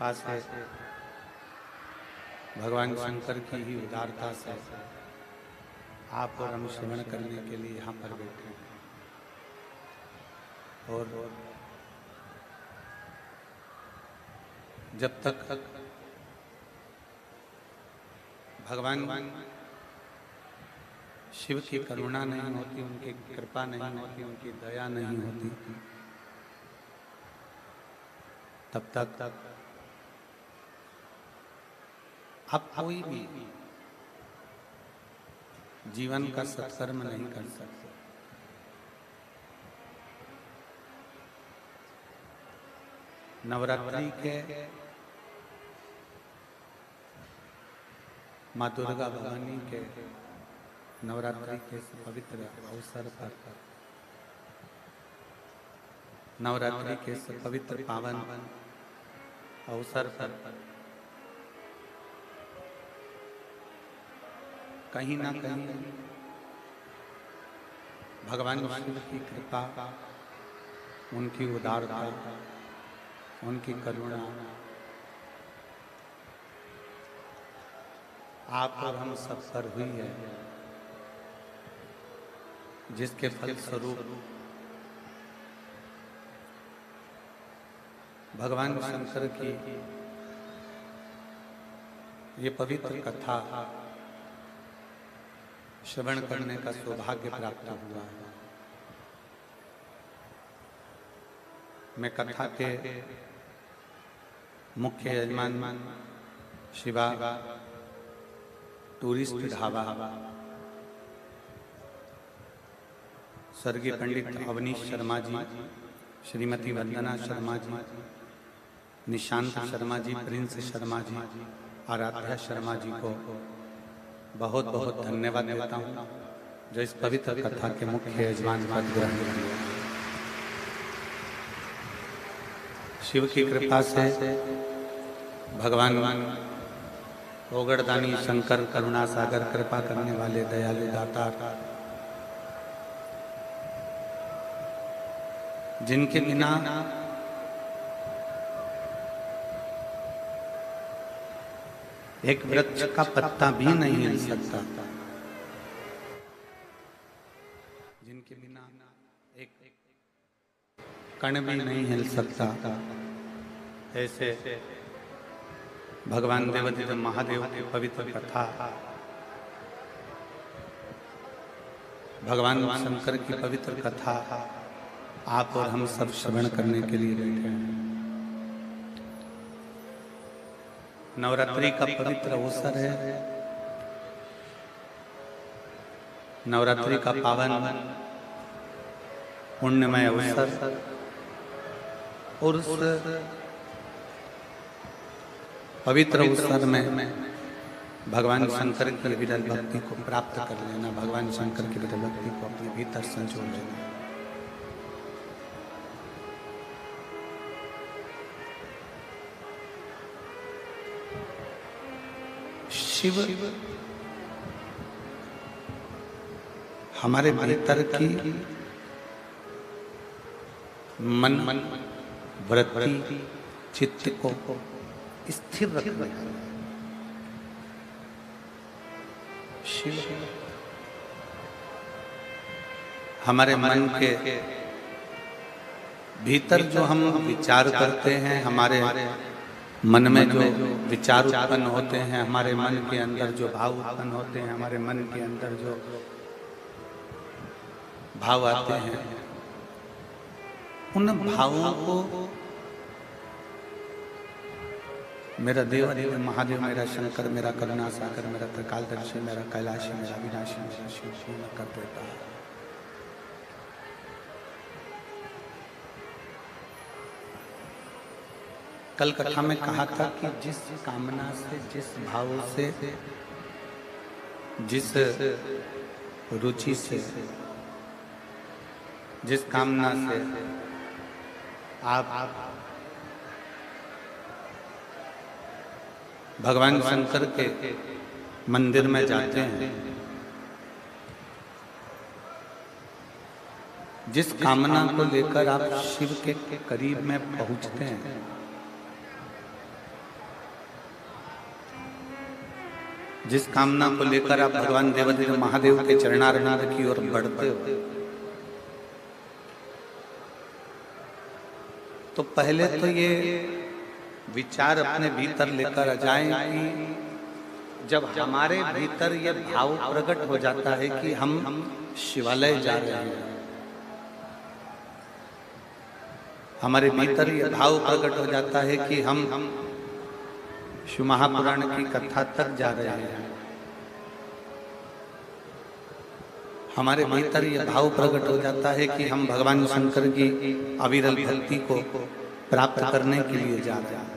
कृपा से, भगवान शंकर की ही उदारता से आप और हम श्रवण करने के लिए यहाँ पर बैठे हैं। और जब तक भगवान शिव की करुणा नहीं होती, उनकी कृपा नहीं होती, उनकी दया नहीं होती, तब तक आप कोई भी जीवन का सत्कर्म नहीं कर सकते। नवरात्रि के माँ दुर्गा भवानी के नवरात्रि के पवित्र अवसर पर, नवरात्रि के पवित्र पावन अवसर पर कहीं ना कहीं भगवान शिव की कृपा, उनकी उदारता, उनकी करुणा आप और हम सब पर हुई है, जिसके फलस्वरूप भगवान शंकर की ये पवित्र कथा श्रवण करने का सौभाग्य प्राप्त हुआ है। मैं कथा के मुख्य यजमान शिवा टूरिस्ट ढाबा, स्वर्गीय पंडित अवनीश शर्मा जी, श्रीमती वंदना शर्मा जी, निशांत शर्मा जी, प्रिंस शर्मा जी, आराध्या शर्मा जी को बहुत बहुत धन्यवाद देता हूँ, जो इस पवित्र कथा के मुख्य यजमान पद ग्रहण किया। शिव की कृपा से भगवान ओगड़दानी शंकर करुणा सागर, कृपा करने वाले दयालु दातार, जिनके बिना एक वृक्ष का पत्ता भी नहीं हिल सकता, जिनके बिना एक कण भी नहीं हिल सकता, ऐसे भगवान देवाधिदेव महादेव की पवित्र कथा, भगवान शंकर की पवित्र कथा आप और हम सब श्रवण करने के लिए बैठे हैं। नवरात्रि का पवित्र अवसर है, नवरात्रि का पावन पुण्यमय अवसर, और उस पवित्र अवसर में भगवान शंकर की विरल भक्ति को प्राप्त कर लेना, भगवान शंकर की विरल भक्ति को अपने भीतर संजो लेना। शिव हमारे भीतर की मन वृत्ति चित्त को स्थिर रखने, शिव हमारे मन के भीतर जो हम विचार करते हैं, हमारे मन में जो विचार उत्पन्न होते हैं, हमारे मन के अंदर जो भाव उत्पन्न होते हैं, हमारे मन के अंदर जो भाव आते हैं, उन भावों को मेरा देव महादेव, मेरा शंकर, मेरा करुणा सागर, मेरा त्रिकालदर्शी, मेरा कैलाशी, मेरा विनाशी, मेरा शिव पूर्ण कर देता है। कल कथा में कहा था कि जिस कामना से, जिस भाव से, जिस रुचि से, जिस कामना से आप भगवान शंकर के मंदिर में जाते हैं, जिस कामना को लेकर आप शिव के करीब में पहुंचते हैं, जिस कामना को लेकर आप भगवान देवाधिदेव महादेव के चरणारविंद की ओर बढ़ते हो, तो पहले तो ये विचार अपने भीतर लेकर आ जाएं कि जब हमारे भीतर ये भाव प्रकट हो जाता है कि हम शिवालय जा रहे हैं, हमारे भीतर ये भाव प्रकट हो जाता है कि हम शिव महापुराण की कथा तक जा रहे हैं, हमारे भीतर ये भाव प्रकट हो जाता है कि हम भगवान शंकर की अविरल भक्ति को प्राप्त करने के लिए जा रहे हैं,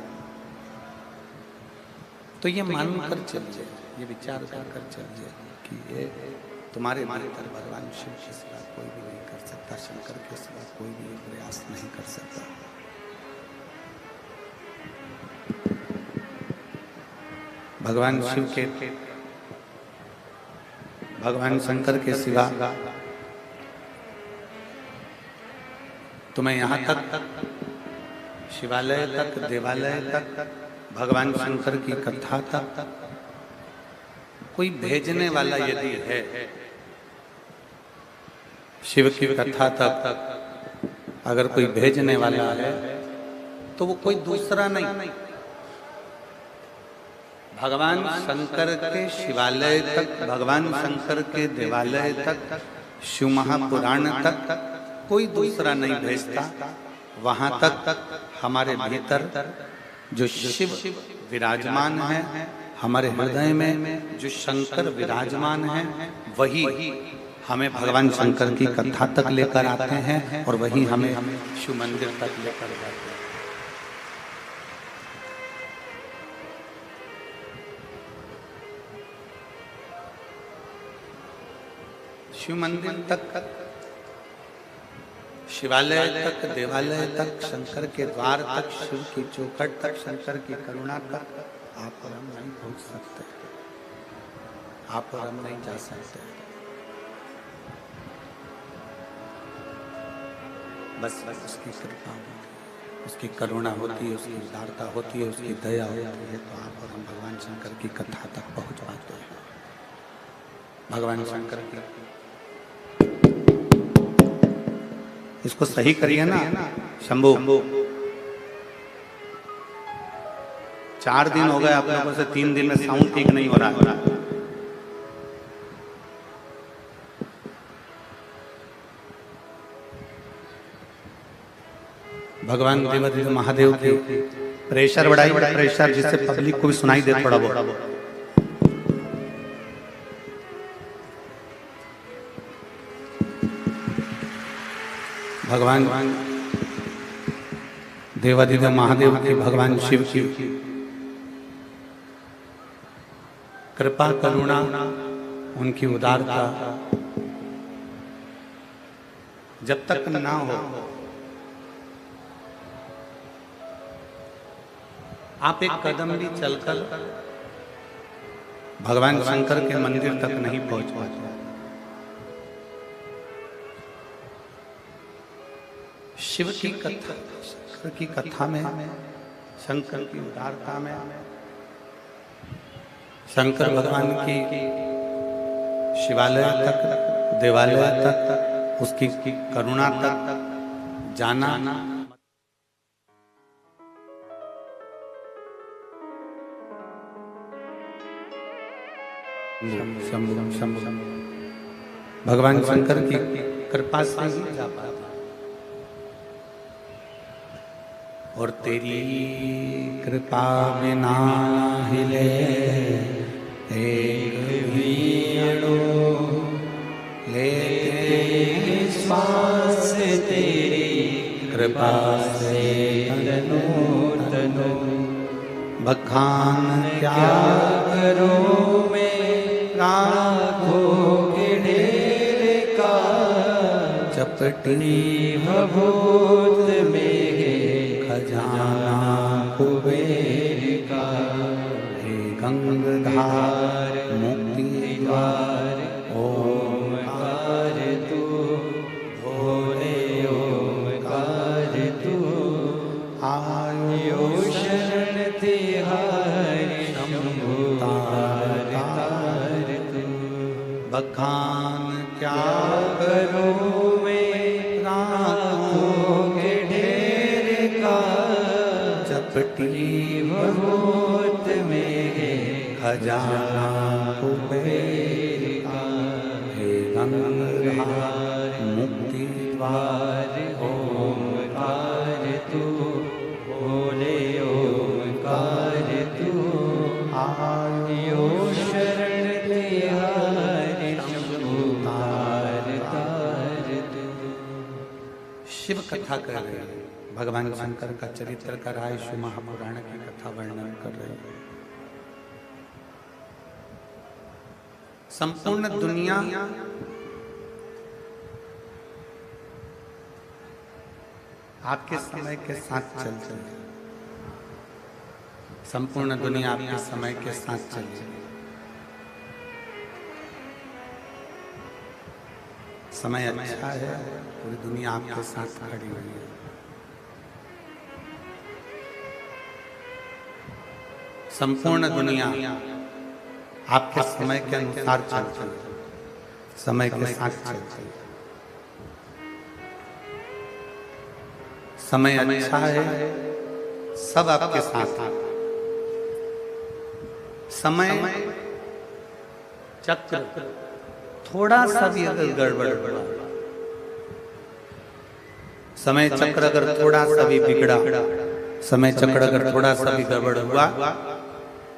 तो ये मानकर चलिए, ये विचार कर चलिए कि ये तुम्हारे भीतर भगवान शिव के सिवा कोई भी नहीं कर सकता, शंकर के सिवा कोई भी प्रयास नहीं कर सकता। भगवान शिव के, भगवान शंकर के सिवा तुम्हें यहाँ तक शिवालय तक, देवालय तक, भगवान शंकर की कथा तक कोई भेजने वाला यदि है, शिव की कथा तक अगर कोई भेजने वाला है तो वो कोई दूसरा नहीं, भगवान शंकर के शिवालय तक, भगवान शंकर के देवालय तक, शिव महापुराण तक कोई दूसरा नहीं भेजता। वहां तक हमारे भीतर जो शिव विराजमान है, हमारे हृदय में जो शंकर विराजमान है, वही हमें भगवान शंकर की कथा तक लेकर आते हैं और वही हमें शिव मंदिर तक लेकर जाते हैं। शिव मंदिर तक, शिवालय तक, देवालय तक, शंकर के द्वार तक, शिव की चौखट तक, शंकर की करुणा तक आप और हम नहीं पहुंच सकते, आप और हम नहीं जा सकते। बस उसकी कृपा होती है, उसकी करुणा होती है, उसकी उदारता होती है, उसकी दया होती है, तो आप और हम भगवान शंकर की कथा तक पहुंच पाते हैं। भगवान शंकर की, इसको सही करिए ना शंभू। 4 दिन हो गए आप लोगों से, 3 दिन में साउंड ठीक नहीं हो रहा है। भगवान देवाधिदेव महादेव की प्रेशर बढ़ाई, प्रेशर जिससे पब्लिक को भी सुनाई दे थोड़ा बहुत। भगवान देवाधिदेव महादेव की, भगवान शिव की कृपा करुणा, उनकी उदारता जब तक ना हो, आप एक कदम भी चलकर भगवान शंकर के मंदिर तक नहीं पहुंच पाते। शिव की कथा, शंकर की कथा में, शंकर की उदारता में, शंकर भगवान की शिवालय तक, देवालय तक, उसकी करुणा तक जाना, भगवान शंकर की कृपा से ही जा पाता। और तेरी कृपा बिना हिले एक भी अणु, लेते श्वास तेरी कृपा से तनु तनु। बखान क्या करूं मैं राखों के ढेर का, चपटी भभूत में खजाना कुबेर का। हे गंगाधार मुक्ति द्वार ओमकार तू, भोले ओमकार तू। आयो शरण तिहारी शंभु तारता, बखान क्या करूं मैं राखों के ढेर का, चपटी बहुत मेरे खजाना कुबेर का। हे गंगाधार मुक्ति द्वार ओंकार तू, बोले ओंकार तू, आयो शरण तिहारी शंभु तार तार तू। शिव कथा कर रहे हैं, भगवान शंकर का चरित्र कर रहा है, शिव महापुराण की कथा वर्णन कर रहे हैं। संपूर्ण दुनिया आपके समय के साथ चल रही है। संपूर्ण दुनिया आपके समय के साथ चल रही है। समय अच्छा है, पूरी दुनिया आपके साथ खड़ी हुई है। संपूर्ण दुनिया आपके समय के अनुसार चलती है, समय के साथ चलती है। समय अच्छा है, सब आपके साथ है। समय चक्र थोड़ा सा भी अगर गड़बड़ हुआ, समय चक्र अगर थोड़ा सा भी बिगड़ा, समय चक्र अगर थोड़ा सा भी गड़बड़ हुआ,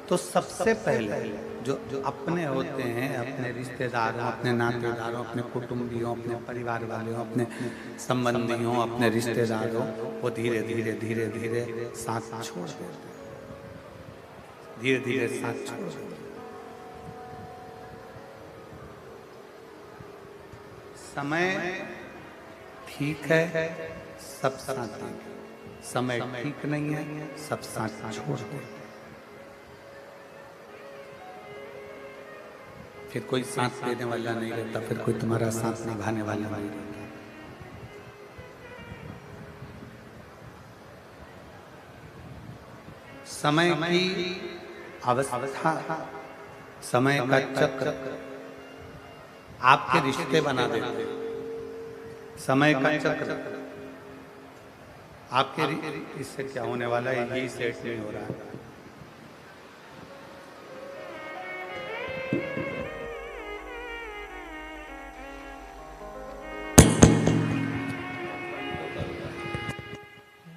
तो सबसे पहले जो अपने होते हैं, अपने रिश्तेदारों, अपने नातेदारों, अपने कुटुंबियों, अपने परिवार वालों, अपने संबंधियों, अपने रिश्तेदारों, वो धीरे धीरे धीरे धीरे साथ छोड़ देते हैं, धीरे धीरे साथ छोड़ देते हैं। समय ठीक है, सब साथ देंगे। समय ठीक नहीं है, सब साथ छोड़ देंगे। फिर कोई साथ देने वाला नहीं रहता, फिर कोई तुम्हारा साथ निभाने वाला नहीं रहता। समय की अवस्था, समय का चक्र आपके रिश्ते बना देते। समय का चक्र आपके, इससे क्या होने वाला है, यही सेट नहीं हो रहा है।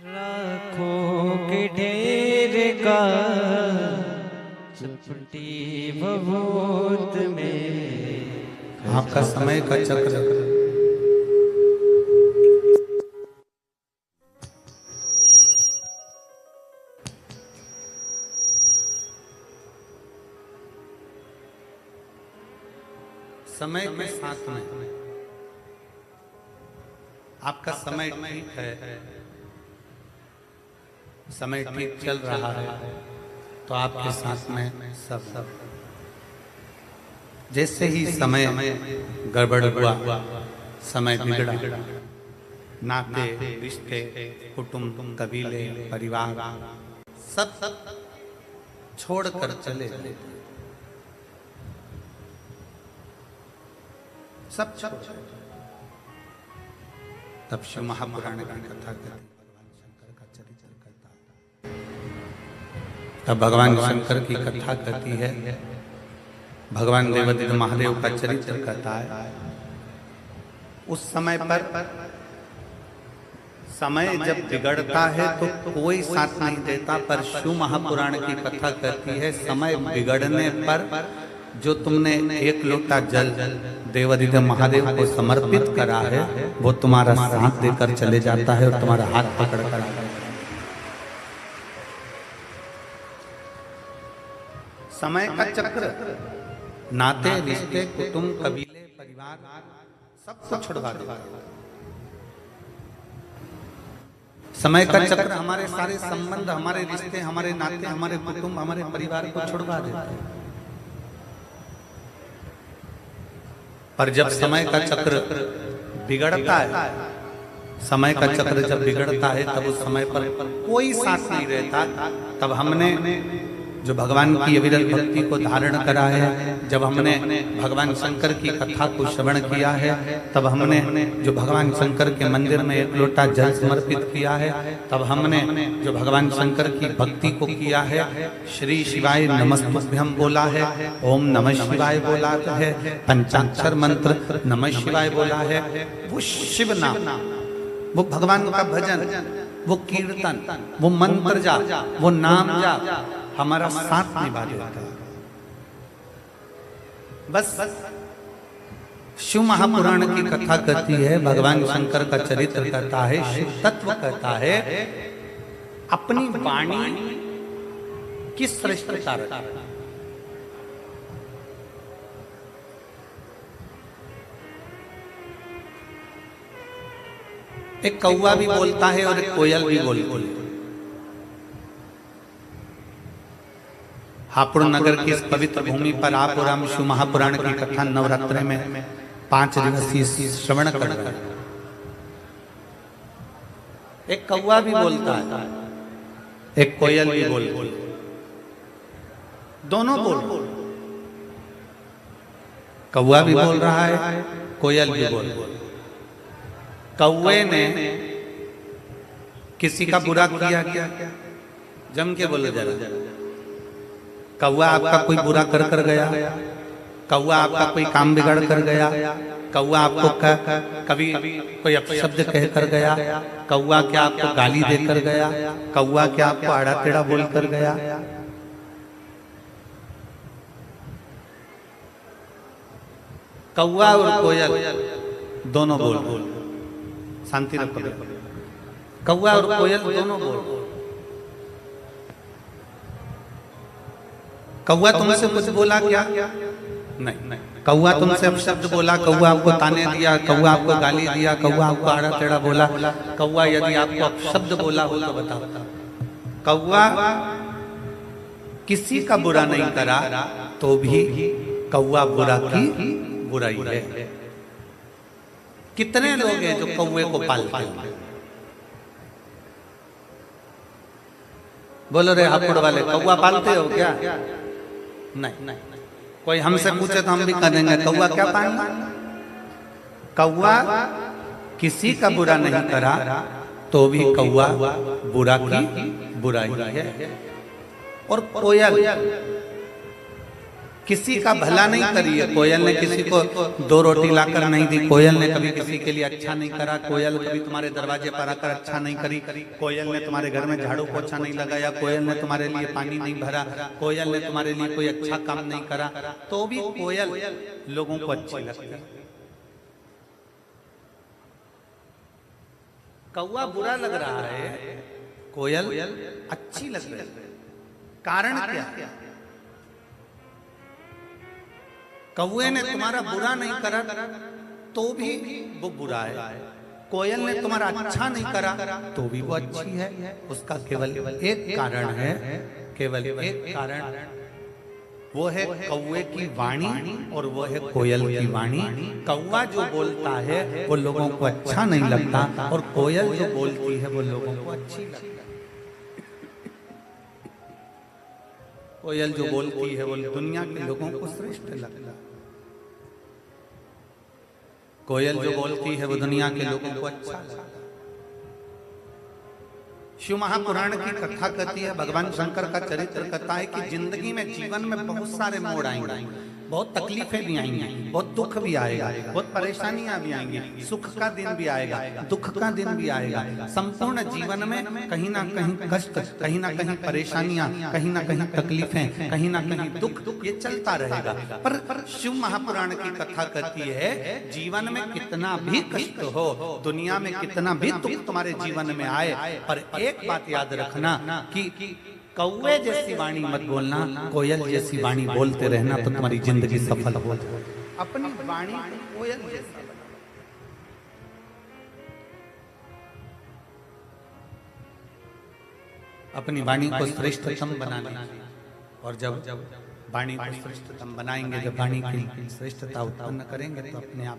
लाखों के ढेर का चपटी बहुत में आपका समय का चक्र समय के साथ में आपका समय ठीक है, समय ठीक चल रहा है, तो आपके साथ में सब जैसे ही समय गड़बड़ हुआ, समय बिगड़ा, नाते रिश्ते कुटुंब कबीले परिवार सब छोड़कर चले गए, सब छोड़। तब शिव महापुराण की कथा करती, भगवान शंकर का चरित्र करता है। तब भगवान शंकर की कथा करती है, भगवान देवादिदेव महादेव का चरित्र करता है। उस समय पर समय जब बिगड़ता है तो कोई साथ नहीं देता, पर शिव महापुराण की कथा करती है, समय बिगड़ने पर जो तुमने एक लोटा जल देवादिदेव महादेव को समर्पित करा है, वो तुम्हारा साथ देकर चले जाता है और तुम्हारा हाथ पकड़ कर। समय का चक्र नाते रिश्ते कुटुंब कबीले परिवार सबको छुड़वा देता है। समय का चक्र हमारे सारे संबंध, हमारे रिश्ते, हमारे नाते, हमारे कुटुंब, हमारे परिवार को छुड़वा देता है। पर जब समय का चक्र बिगड़ता है, समय का चक्र जब बिगड़ता है, तब उस समय पर कोई साथ नहीं रहता। तब हमने जो भगवान की अविरल भक्ति को धारण करा है, जब हमने भगवान शंकर की कथा को श्रवण किया है, तब हमने जो भगवान शंकर के मंदिर में एक लोटा जल समर्पित किया है, तब हमने जो भगवान शंकर की भक्ति को किया है, श्री शिवाय नमस्तुभ्यम बोला है, ओम नमः शिवाय बोला है, पंचाक्षर मंत्र नमः शिवाय बोला है, वो शिव नाम, वो भगवान का भजन, वो कीर्तन, वो मंत्र जाप, वो नाम जाप हमारा साथ निभा देता है। बस शिव महापुराण की कथा कहती है, भगवान शंकर का चरित्र कहता है, शिव तत्व कहता है, अपनी वाणी की श्रेष्ठता रखता है। एक कौवा भी बोलता है और एक कोयल भी बोलती है। हापुड़ नगर की इस पवित्र भूमि पर आप और हम शिव महापुराण की कथा नवरात्र में 5 दिवसीय श्रवण कर रहे हैं। एक कौवा भी बोलता है, एक कोयल भी बोलती है, दोनों बोल, कौवा भी बोल रहा है, कोयल भी बोल रहा है। कौवे ने किसी का बुरा किया क्या? जम के बोलो जरा। कौवा आपका कोई बुरा कर कर गया? कौवा आपका कोई काम बिगाड़ कर गया? कौवा आपको कभी कोई अपशब्द कह कर गया? कौवा क्या आपको गाली दे कर गया? कौवा क्या आपको आड़ा टेढ़ा बोल कर गया? कौवा और कोयल दोनों बोल, शांति रखो। कौवा और कोयल दोनों बोल। कौवा तुमसे कुछ बोला क्या? नहीं। कौवा तुमसे अपशब्द बोला, कौवा आपको ताने दिया, कौवा आपको गाली दिया, कौवा आपको आड़ा टेढ़ा बोला। कौवा यदि आपको अपशब्द बोला हो तो बताओ। कौवा किसी का बुरा नहीं करा तो भी कौवा बुरा की बुराई है। कितने लोग हैं जो कौवे को पालते हैं? बोलो रे हापुड़ वाले, कौवा पालते हो क्या? नहीं। कोई हमसे पूछे तो हम भी कह देंगे कौवा क्या पालना। कौवा किसी का बुरा नहीं करा तो भी कौवा बुरा की बुराई है। और कोयल किसी का भला नहीं करी है। कोयल ने किसी को 2 रोटी लाकर नहीं दी, कोयल ने कभी किसी के लिए अच्छा नहीं करा, कोयल कभी तुम्हारे दरवाजे पर आकर अच्छा नहीं करी, कोयल ने तुम्हारे घर में झाड़ू पोछा नहीं लगाया, कोयल ने तुम्हारे लिए पानी नहीं भरा, कोयल ने तुम्हारे लिए कोई अच्छा काम नहीं करा, तो भी कोयल लोगों को अच्छी लगती है। कौवा बुरा लग रहा है, कोयल अच्छी लग रही है। कारण क्या? कौवे ने तुम्हारा बुरा नहीं करा तो भी वो बुरा है, कोयल ने तुम्हारा अच्छा नहीं करा तो भी वो अच्छी है। उसका केवल एक कारण है, केवल एक कारण, वो है कौवे की वाणी और वो है कोयल की वाणी। कौवा जो बोलता है वो लोगों को अच्छा नहीं लगता और कोयल जो बोलती है वो लोगों को अच्छी लगती है। कोयल जो बोलती है वो दुनिया के लोगों को श्रेष्ठ लगता है। कोयल जो बोलती है वो दुनिया के लोगों को अच्छा लगता है। शिव महापुराण की कथा कहती है, भगवान शंकर का चरित्र कहता है कि जिंदगी में, जीवन में बहुत सारे मोड़ आएंगे, बहुत तकलीफें भी आएंगी, बहुत दुख भी आएगा, बहुत परेशानियां भी आएंगी, सुख का दिन भी आएगा, दुख का दिन भी आएगा। संपूर्ण जीवन में कहीं ना कहीं कष्ट, कहीं ना कहीं परेशानियां, कहीं ना कहीं तकलीफें, कहीं ना कहीं दुख, ये चलता रहेगा। पर शिव महापुराण की कथा कहती है, जीवन में कितना भी कष्ट हो, दुनिया में कितना भी दुख तुम्हारे जीवन में आए, पर एक बात याद रखना कि कौवे जैसी वाणी मत बोलना, कोयल जैसी वाणी बोलते रहना तो तुम्हारी जिंदगी सफल हो जाए। अपनी वाणी कोयल जैसी, अपनी वाणी को श्रेष्ठतम बनाना। और जब वाणी को श्रेष्ठतम बनाएंगे, जब वाणी की श्रेष्ठता उत्पन्न करेंगे तो अपने आप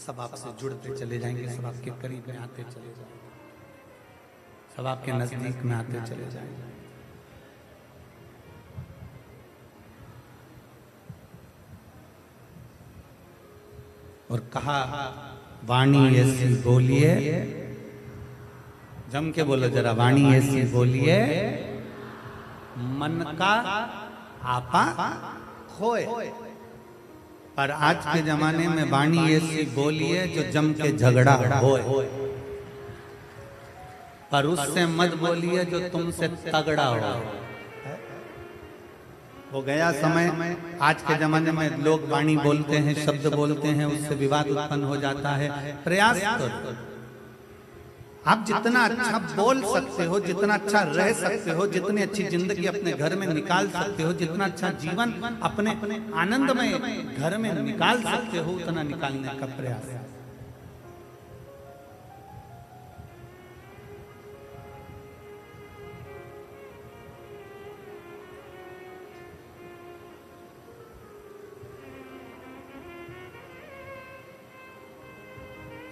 सब आपसे जुड़ते चले जाएंगे, सब आपके करीब में आते चले जाएंगे, सब आपके नजदीक में आते चले जाएंगे। और कहा वाणी ऐसी बोलिए, जम के बोलो जरा, वाणी ऐसी बोलिए मन का आपा खोए। पर आज के जमाने में वाणी ऐसी बोलिए जो जम के झगड़ा होए, पर उससे मत बोलिए जो तुमसे तगड़ा हो। वो गया समय। आज के जमाने में लोग वाणी बोलते हैं, शब्द बोलते हैं, उससे विवाद उत्पन्न हो जाता है। प्रयास करो, आप जितना अच्छा बोल सकते हो, जितना अच्छा रह सकते हो, जितनी अच्छी जिंदगी अपने घर में निकाल सकते हो, जितना अच्छा जीवन अपने आनंदमय घर में निकाल सकते हो, उतना निकालने का प्रयास।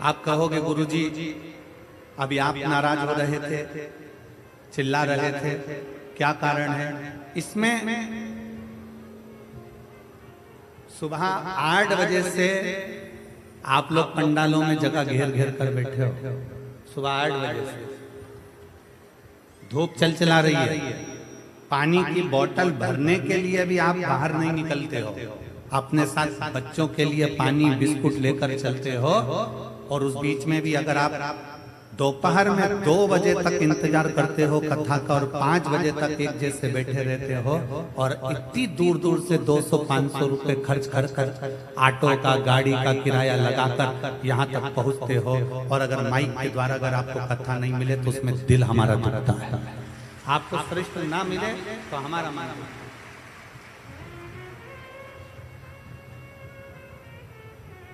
आप कहोगे गुरुजी अभी आप नाराज हो रहे थे, चिल्ला रहे थे, क्या कारण है? इसमें सुबह 8 बजे से आप लोग पंडालों में जगह घेर घेर कर बैठे हो। सुबह 8 बजे से धूप चला रही है, पानी की बोतल भरने के लिए भी आप बाहर नहीं निकलते हो, अपने साथ बच्चों के लिए पानी बिस्कुट लेकर चलते हो। और उस बीच में भी अगर आप दोपहर में 2 बजे तक इंतजार करते हो कथा का, और 5 बजे तक एक जैसे बैठे रहते हो, और इतनी दूर दूर से 200-500 रुपए खर्च कर ऑटो का, गाड़ी का किराया लगाकर यहाँ तक पहुँचते हो, और अगर माइक के द्वारा अगर आपको कथा नहीं मिले तो उसमें दिल हमारा दुखता है। आपको श्रेष्ठ ना मिले तो हमारा मन,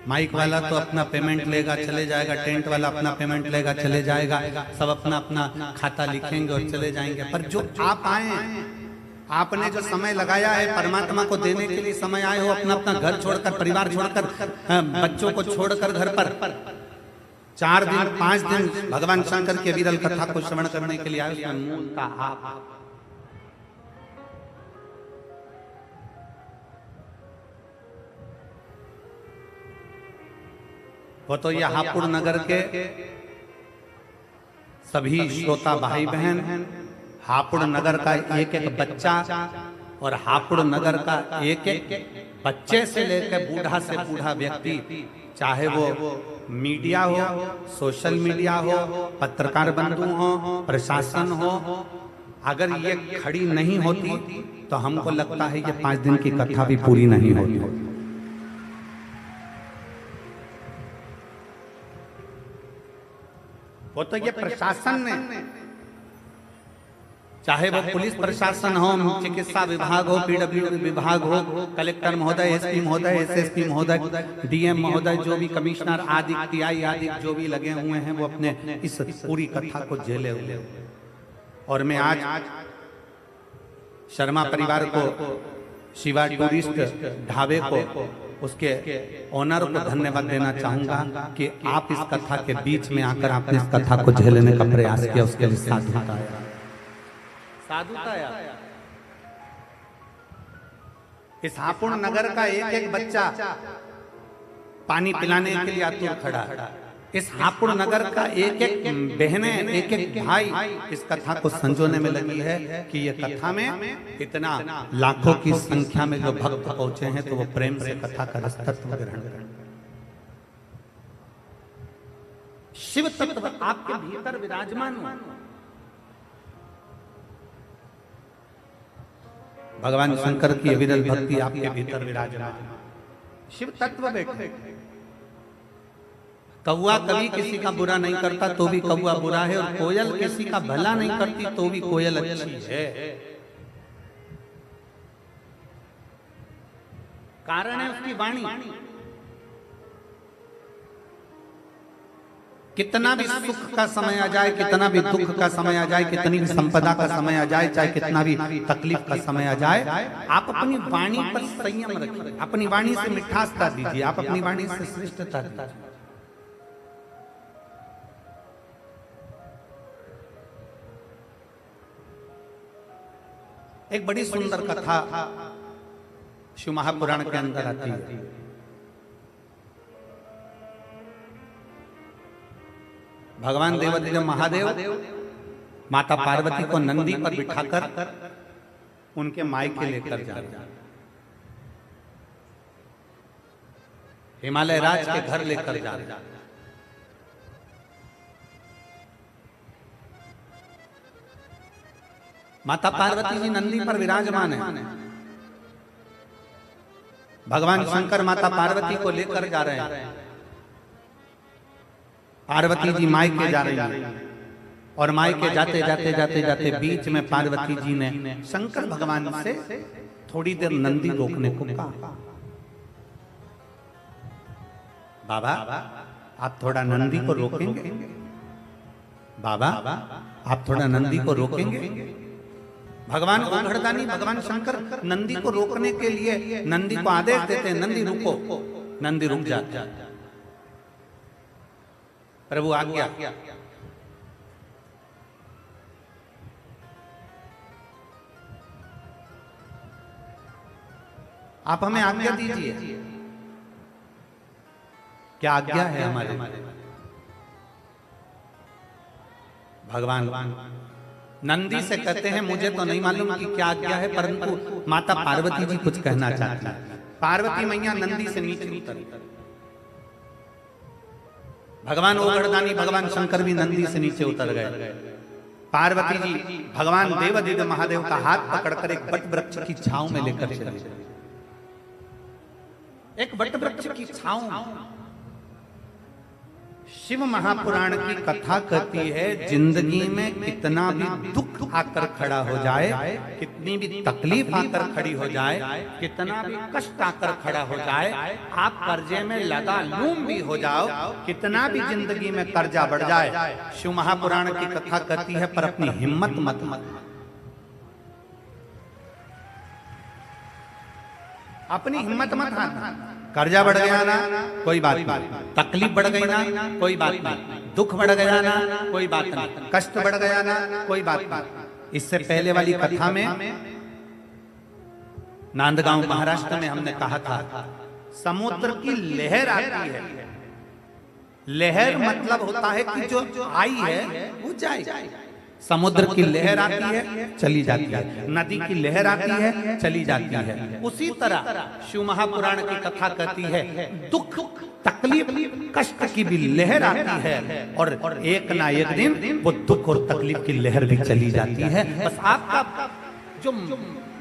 माइक वाला तो अपना पेमेंट लेगा चले जाएगा, टेंट वाला अपना पेमेंट लेगा चले जाएगा, सब अपना अपना खाता लिखेंगे और चले जाएंगे। पर जो आप आए, आपने जो समय लगाया है परमात्मा को देने के लिए समय आए हो, अपना अपना घर छोड़कर, परिवार छोड़कर, बच्चों को छोड़कर घर पर 4 दिन 5 दिन भगवान शंकर के विरल कथा को श्रवण करने के लिए आए, उसमें मूल का आप। वो तो ये हापुड़ नगर के सभी श्रोता भाई बहन, हापुड़ नगर का एक एक बच्चा, और हापुड़ नगर का एक एक बच्चे से लेकर बूढ़ा से बूढ़ा व्यक्ति, चाहे वो मीडिया हो, सोशल मीडिया हो, पत्रकार बंधु हो, प्रशासन हो, अगर ये खड़ी नहीं होती तो हमको लगता है ये 5 दिन की कथा भी पूरी नहीं होती। वो तो ये प्रशासन ने, चाहे वो पुलिस प्रशासन हो, चिकित्सा विभाग हो, पीडब्ल्यूडी विभाग हो, कलेक्टर महोदय, एसपी महोदय, एसएसपी महोदय, डीएम महोदय, जो भी कमिश्नर आदि टीआई आदि जो भी लगे हुए हैं, वो अपने इस पूरी कथा को झेले हुए। और मैं आज शर्मा परिवार को, शिवा टूरिस्ट ढाबे को, उसके ओनर को धन्यवाद देना चाहूंगा कि आप इस कथा के बीच में आकर आपने इस कथा को झेलने का प्रयास किया, उसके लिए साधुता है, साधुता है। इस हापुड़ नगर का एक एक बच्चा पानी पिलाने के लिए आतुर खड़ा है। इस हापुड़ नगर का एक एक बहने, एक एक भाई इस कथा को संजोने में लगी है कि ये कथा में इतना लाखों की संख्या में जो भक्त पहुंचे हैं, तो वो प्रेम से कथा का रस तत्व ग्रहण करें। शिव तत्व आपके भीतर विराजमान हो, भगवान शंकर की विरल भक्ति आपके भीतर विराजमान, शिव तत्व बैठे। कौआ कभी किसी का बुरा नहीं करता तो भी कौआ बुरा है, और कोयल किसी का भला नहीं करती तो भी कोयल अच्छी है। कारण है उसकी वाणी। कितना भी सुख का समय आ जाए, कितना भी दुख का समय आ जाए, कितनी भी संपदा का समय आ जाए, चाहे कितना भी तकलीफ का समय आ जाए, आप अपनी वाणी पर संयम रखिए, अपनी वाणी से मिठासता दीजिए, आप अपनी वाणी से श्रेष्ठता दीजिए। एक बड़ी सुंदर कथा शिव महापुराण के अंदर आती है। भगवान देवादिदेव महादेव माता पार्वती को नंदी पर बिठाकर उनके मायके लेकर जा रहे हैं, हिमालय राज के घर लेकर जा रहे हैं। माता पार्वती जी नंदी पर विराजमान है, भगवान शंकर माता पार्वती को लेकर जा रहे हैं। पार्वती जी मायके जा रही हैं और मायके जाते जाते जाते जाते बीच में पार्वती जी ने शंकर भगवान से थोड़ी देर नंदी रोकने को कहा। बाबा आप थोड़ा नंदी को रोकेंगे, बाबा आप थोड़ा नंदी को रोकेंगे। भगवान ओघड़दानी भगवान शंकर नंदी को रोकने के लिए नंदी को आदेश देते हैं, नंदी रुको। नंदी रुक जाता, प्रभु आज्ञा। आप हमें आज्ञा दीजिए। क्या आज्ञा है हमारे? भगवान नंदी से कहते हैं मुझे तो नहीं मालूम कि क्या आज्ञा है, परंतु माता पार्वती जी कुछ कहना चाहती है। पार्वती मैया नंदी से नीचे उतरी, भगवान ओघड़दानी भगवान शंकर भी नंदी से नीचे उतर गए। पार्वती जी भगवान देवादिदेव महादेव का हाथ पकड़कर एक बट वृक्ष की छांव में लेकर चले। एक बट वृक्ष की छांव। शिव महापुराण की कथा कहती है जिंदगी में कितना भी दुख आकर खड़ा हो जाए, कितनी भी तकलीफ आकर खड़ी हो जाए, कितना भी कष्ट आकर खड़ा हो जाए, आप कर्जे में लगा लूम भी हो जाओ, कितना भी जिंदगी में कर्जा बढ़ जाए, शिव महापुराण की कथा कहती है पर अपनी हिम्मत मत अपनी हिम्मत मत हारना। कर्जा बढ़ गया ना कोई बात नहीं, तकलीफ बढ़ गई ना कोई बात नहीं, दुख बढ़ गया ना कोई बात नहीं, कष्ट बढ़ गया ना कोई बात नहीं। इससे पहले वाली कथा में नांदगांव महाराष्ट्र में हमने कहा था समुद्र की लहर आती है। लहर मतलब होता है कि जो आई है वो जाए। समुद्र की लहर आती है चली जाती है, नदी की लहर आती है चली जाती है। उसी तरह शिव महापुराण की कथा कहती है दुख तकलीफ कष्ट की भी लहर आती है और एक ना एक दिन वो दुख और तकलीफ की लहर भी चली जाती है। बस आपका जो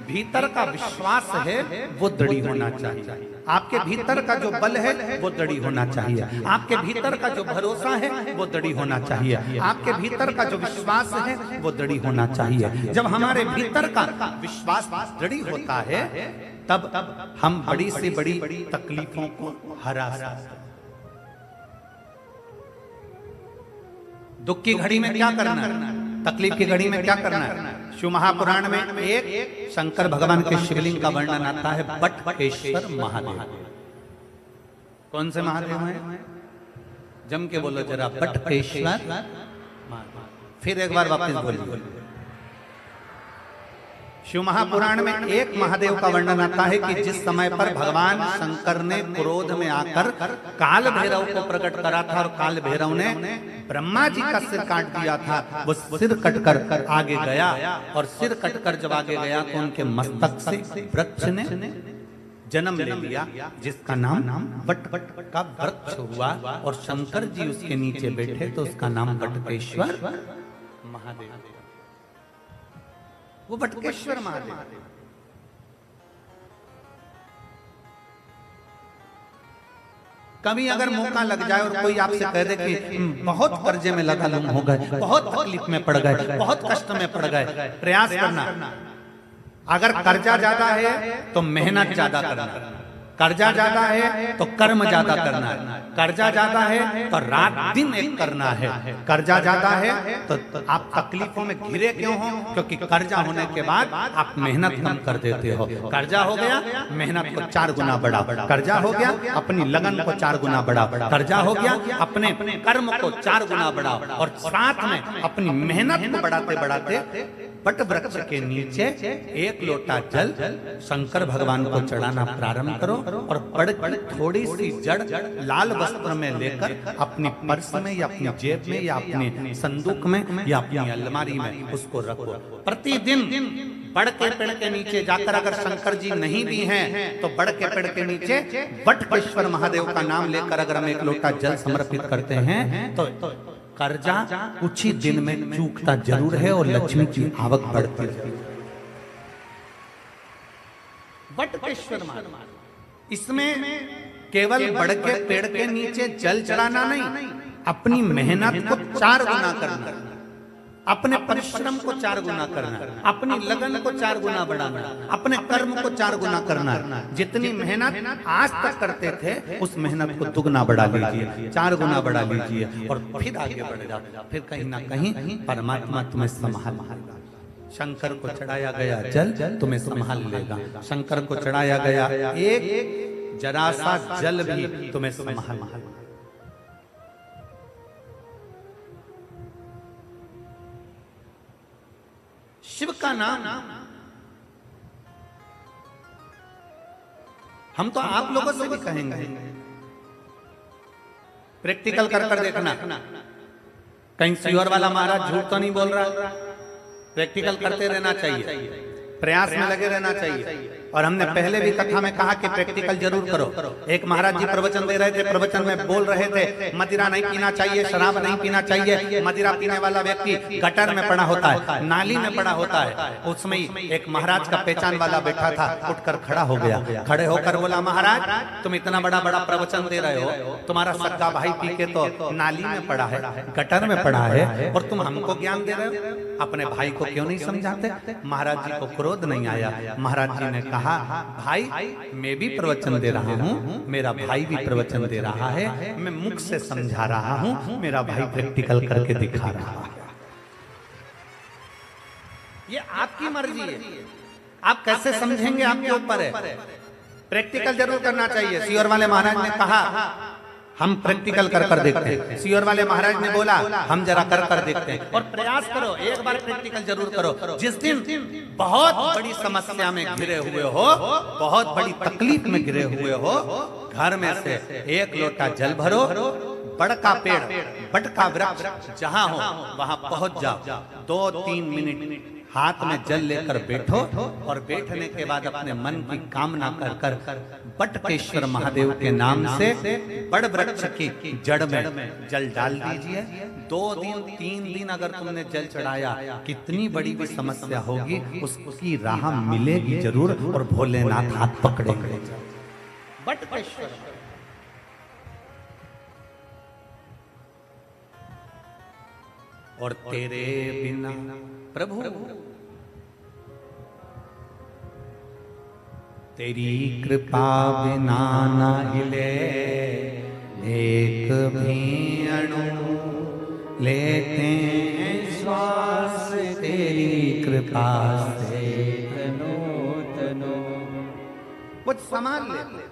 भीतर का विश्वास है वो दृढ़ होना चाहिए, आपके भीतर का जो बल है वो दृढ़ होना चाहिए, आपके भीतर का जो भरोसा है वो दृढ़ होना चाहिए, आपके भीतर का जो विश्वास है वो दृढ़ होना चाहिए। जब हमारे भीतर का विश्वास दृढ़ होता है तब हम बड़ी से बड़ी तकलीफों को हरा सकते हैं। दुख की घड़ी में क्या करना है, तकलीफ की घड़ी में क्या करना है? शिव महापुराण में एक शंकर भगवान के शिवलिंग का वर्णन आता है बटकेश्वर महादेव। कौन से महादेव हैं? जम के बोलो जरा, बटकेश्वर महादेव। फिर एक बार वापस बोलिए। शिव महापुराण में एक महादेव का वर्णन आता है कि जिस समय पर भगवान शंकर ने क्रोध में आकर काल भैरव को प्रकट करा था और काल भैरव ने ब्रह्मा जी का सिर काट दिया था, वो सिर कटकर आगे गया और सिर कटकर जब आगे गया तो उनके मस्तक से वृक्ष ने जन्म ले लिया जिसका नाम बट का वृक्ष हुआ और शंकर जी उसके नीचे बैठे तो उसका नाम बटकेश्वर महादेव। वो बटकेश्वर महादेव। कभी अगर मौका लग जाए और कोई आपसे कह दे कि बहुत कर्जे में लगा लूम हो गए, बहुत तकलीफ में पड़ गए, बहुत कष्ट में पड़ गए, प्रयास करना। अगर कर्जा ज्यादा है तो मेहनत ज्यादा करना, कर्जा ज्यादा है तो कर्म ज्यादा करना है, कर्जा ज्यादा है तो रात दिन एक करना है, कर्जा ज्यादा है तो आप तकलीफों में घिरे क्यों हो? क्योंकि कर्जा होने के बाद आप मेहनत कम कर देते हो। कर्जा हो गया मेहनत को 4 गुना बढ़ाओ, कर्जा हो गया अपनी लगन को 4 गुना बढ़ाओ, कर्जा हो गया अपने कर्म को 4 गुना बढ़ाओ और साथ में अपनी मेहनत को बढ़ाते बढ़ाते वट वृक्ष के नीचे एक लोटा जल शंकर भगवान को चढ़ाना प्रारंभ करो और पड़ की थोड़ी सी जड़ लाल वस्त्र में लेकर अपनी पर्स में या अपनी जेब में या अपने संदूक में या अपनी अलमारी में उसको रखो। प्रतिदिन बड़ के पेड़ के नीचे जाकर अगर शंकर जी नहीं भी हैं तो बड़ के पेड़ के नीचे वटकेश्वर महादेव का नाम लेकर अगर हम एक लोटा जल समर्पित करते हैं तो कर्जा कुछ ही दिन में चूकता जरूर है और लक्ष्मी की आवक बढ़ती है। वटकेश्वर महादेव, इसमें केवल बड़ के पेड़ के नीचे जल चढ़ाना नहीं, अपनी मेहनत को 4 गुना करना, अपने परिश्रम को 4 गुना करना, अपनी लगन को 4 गुना बढ़ाना, अपने कर्म को 4 गुना करना। जितनी मेहनत आज तक करते थे उस मेहनत को दुगना बढ़ा लीजिए, 4 गुना बढ़ा लीजिए और फिर आगे बढ़ जाओ। फिर कहीं ना कहीं परमात्मा तुम्हें संभाल लेगा। शंकर को चढ़ाया गया जल तुम्हें संभाल लेगा। शंकर को चढ़ाया गया एक जरा सा जल भी तुम्हें संभाल लेगा। शिव का नाम हम तो आप लोगों से भी कहेंगे, प्रैक्टिकल कर देखना, कहीं सियोर वाला महाराज झूठ तो नहीं बोल रहा। प्रैक्टिकल करते रहना चाहिए, प्रयास में लगे रहना चाहिए। और हमने पहले भी कथा में कहा कि प्रैक्टिकल जरूर करो। एक महाराज जी प्रवचन दे रहे थे, प्रवचन में बोल रहे थे मदिरा नहीं पीना चाहिए, शराब नहीं पीना चाहिए। मदिरा पीने वाला व्यक्ति गटर में पड़ा होता है, नाली में पड़ा होता है। उसमें एक महाराज का पहचान वाला बैठा था, उठकर खड़ा हो गया। खड़े होकर बोला, महाराज तुम इतना बड़ा बड़ा प्रवचन दे रहे हो, तुम्हारा सगा भाई पी के तो नाली में पड़ा है, गटर में पड़ा है, और तुम हमको ज्ञान दे रहे हो। अपने भाई को क्यों नहीं समझाते? महाराज जी को क्रोध नहीं आया। महाराज जी ने कहा, भाई मैं भी प्रवचन दे रहा हूँ, मेरा भाई भी प्रवचन दे रहा है, मैं मुख से समझा रहा हूँ, मेरा भाई प्रैक्टिकल करके दिखा रहा है। ये आपकी मर्जी है, आप कैसे समझेंगे आपके ऊपर है। प्रैक्टिकल जरूर करना चाहिए। सियोर वाले महाराज ने कहा हम प्रैक्टिकल कर देखते हैं। सियोर वाले महाराज ने बोला हम जरा कर देखते हैं। और प्रयास करो, एक बार प्रैक्टिकल जरूर करो। जिस दिन बहुत बड़ी समस्या में घिरे हुए हो, बहुत बड़ी तकलीफ में घिरे हुए हो, घर में से एक लोटा जल भरो, बड़ का पेड़, बड़ का वृक्ष जहां हो वहां पहुंच जाओ। 2-3 मिनट हाथ में जल लेकर बैठो और बैठने के बाद अपने मन की कामना कर वटकेश्वर महादेव के नाम से बड़ वृक्ष की जड़ में जल डाल दीजिए। 2 दिन 3 दिन अगर तुमने जल चढ़ाया, कितनी बड़ी भी समस्या होगी उसकी राह मिलेगी जरूर और भोलेनाथ हाथ पकड़ेंगे। वटकेश्वर और तेरे बिना प्रभु तेरी कृपा बिना न हिले एक भी अणु, लेते हैं श्वास तेरी कृपा से तनो तनो। वो संभाल ले,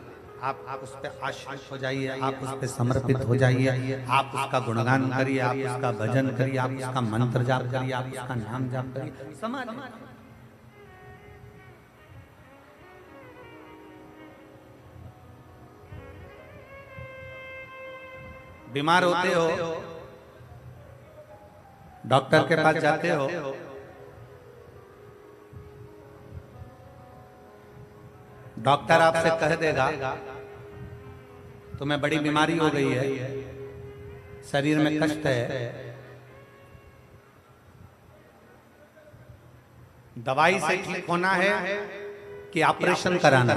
आप उस पे आश्रित हो जाइए, आप उस पे समर्पित हो जाइए, आप उसका गुणगान करिए, आप उसका भजन करिए, आप उसका मंत्र जाप करिए, आप उसका नाम जाप करिए। समाज बीमार होते हो, डॉक्टर के पास जाते हो, डॉक्टर आपसे कह देगा तुम्हें बड़ी बीमारी हो गई है, शरीर में कष्ट है, दवाई से ठीक होना है कि ऑपरेशन कराना।